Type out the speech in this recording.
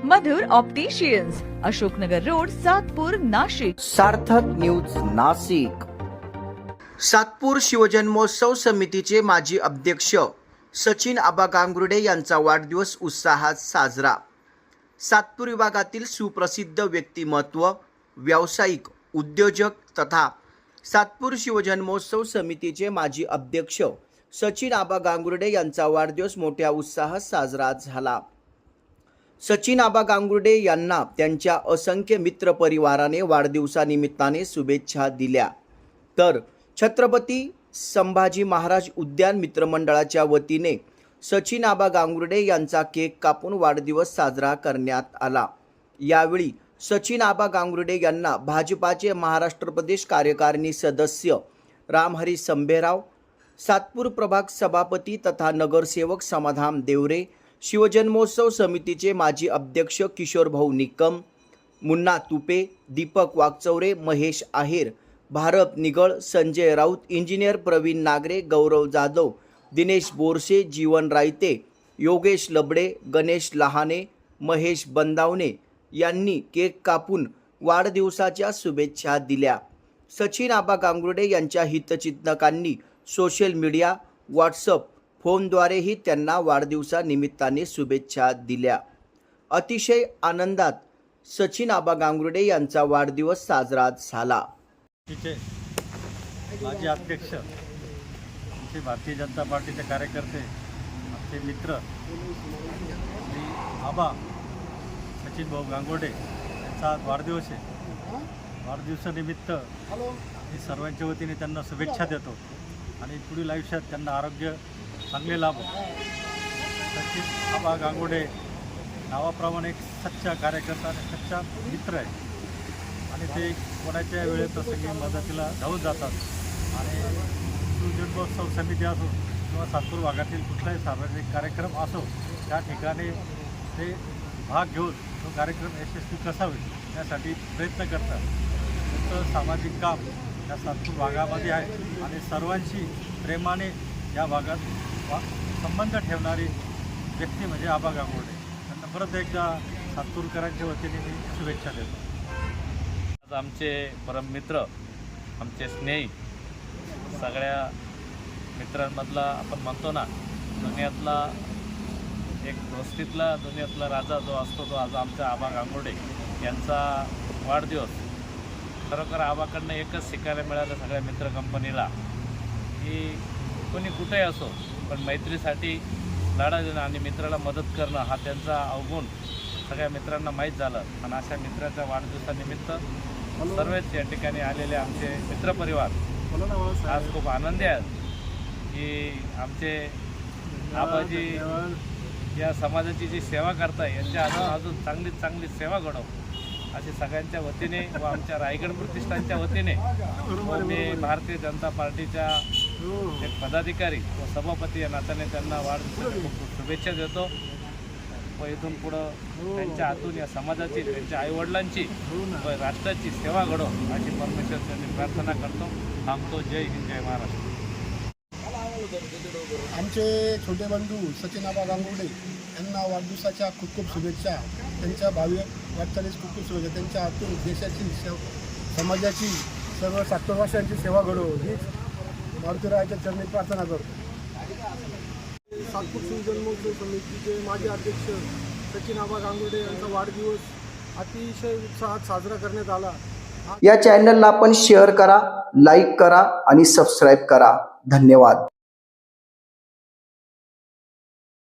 मधुर opticians, Ashoknagar road, Satpur, Nashik. सार्थक news Nashik. Satpur शिवजन्मोत्सव समितीचे माजी अध्यक्ष सचिन आबा गांगुर्डे यांचा वाढदिवस उत्साहात साजरा। सातपूर विभागातील सुप्रसिद्ध व्यक्तिमत्व, व्यावसायिक, उद्योजक तथा सातपूर शिवजन्मोत्सव समितीचे माजी अध्यक्ष सचिन आबा गांगुर्डे यांचा वाढदिवस मोठ्या उत्साहात साजरा झाला। सचिन आबा गांगुर्डे यांना त्यांच्या असंख्य मित्र परिवाराने वाढदिवसानिमित्ताने शुभेच्छा दिल्या, तर छत्रपती संभाजी महाराज उद्यान मित्रमंडळाच्या वतीने सचिन आबा गांगुर्डे यांचा केक कापून वाढदिवस साजरा करण्यात आला। यावेळी सचिन आबा गांगुर्डे यांना भाजपाचे महाराष्ट्र प्रदेश कार्यकारिणी सदस्य रामहरी संभेराव, सातपूर प्रभाग सभापती तथा नगरसेवक समाधान देवरे, शिवजन्मोत्सव समितीचे माजी अध्यक्ष किशोर भाऊ निकम, मुन्ना तुपे, दीपक वागचौरे, महेश आहेर, भारत निगळ, संजय राऊत, इंजिनियर प्रवीण नागरे, गौरव जाधव, दिनेश बोरसे, जीवन रायते, योगेश लबडे, गणेश लहाने, महेश बंदावणे यांनी केक कापून वाढदिवसाच्या शुभेच्छा दिल्या। सचिन आबा गांगुर्डे यांच्या हितचिंतकांनी सोशल मीडिया, व्हॉट्सअप, फोनद्वारेही त्यांना वाढदिवसानिमित्ताने शुभेच्छा दिल्या। अतिशय आनंदात सचिन आबा गांगुर्डे यांचा वाढदिवस साजरा झाला। माजी अध्यक्ष, आमचे भारतीय जनता पार्टीचे कार्यकर्ते, आमचे मित्र श्री आबा सचिन भाऊ गांगुर्डे यांचा आज वाढदिवस आहे। वाढदिवसानिमित्त मी सर्वांच्या वतीने त्यांना शुभेच्छा देतो आणि पुढील आयुष्यात त्यांना आरोग्य चांगले लाभो। सचिन आबा गांगुर्डे नावाप्रमाणे एक सच्चा कार्यकर्ता आणि सच्चा मित्र आहे आणि ते कोणाच्या वेळेत प्रसंगी मदतीला धावून जातात आणि शिवजन्मोत्सव समिती असो किंवा सातपूर भागातील कुठलाही सार्वजनिक कार्यक्रम असो त्या ठिकाणी ते भाग घेऊन तो कार्यक्रम यशस्वी कसा होईल यासाठी प्रयत्न करतात। त्यांचं सामाजिक काम या सातपूर भागामध्ये आहे आणि सर्वांशी प्रेमाने या भागात संबंध ठेवणारी व्यक्ती म्हणजे आबा गांगुर्डे। त्यांना परत एकदा सातपूरकरांच्या वतीने मी शुभेच्छा देतो। आज आमचे परममित्र, आमचे स्नेही, सगळ्या मित्रांमधला आपण म्हणतो ना दुनियातला एक दोस्तीतला दुनियातला राजा जो असतो तो आज आमचा आबा गांगुर्डे यांचा वाढदिवस। खरोखर आबाकडनं एकच शिकायला मिळालं सगळ्या मित्र कंपनीला की कोणी कुठेही असो पण मैत्रीसाठी लढा देणं आणि मित्राला मदत करणं हा त्यांचा अवगुण सगळ्या मित्रांना माहीत झालं। आणि अशा मित्राच्या वाढदिवसानिमित्त सर्वच या ठिकाणी आलेले आमचे मित्रपरिवार आज खूप आनंदी आहेत की आमचे आबाजी या समाजाची जी सेवा करताय यांच्या अजून चांगलीत चांगली सेवा घडव अशी सगळ्यांच्या वतीने व आमच्या रायगड प्रतिष्ठानच्या वतीने व मी भारतीय जनता पार्टीच्या एक पदाधिकारी व सभापती या नात्याने त्यांना वाढदिवसाच्या खूप खूप शुभेच्छा देतो व इथून पुढं त्यांच्या हातून या समाजाची, त्यांच्या आईवडिलांची व राष्ट्राची सेवा घडो अशी परमेश्वराची प्रार्थना करतो। थांबतो। जय हिंद, जय महाराष्ट्र। आमचे छोटे बंधू सचिन आबा गांगुर्डे यांना वाढदिवसाच्या खूप खूप शुभेच्छा। त्यांच्या भावी वाटचालीस खूप खूप शुभेच्छा। त्यांच्या हातून देशाची समाजाची, सर्व सातपूरवासियांची सेवा घडो हीच मारुतीरायाच्या चरणी प्रार्थना करतो। सातपूर शिवजन्मोत्सव समितीचे माजी अध्यक्ष सचिन आबा गांगुर्डे यांचा वाढदिवस अतिशय उत्साहात साजरा करण्यात आला। या चॅनलला आपण शेअर करा, लाईक करा आणि सबस्क्राईब करा। धन्यवाद।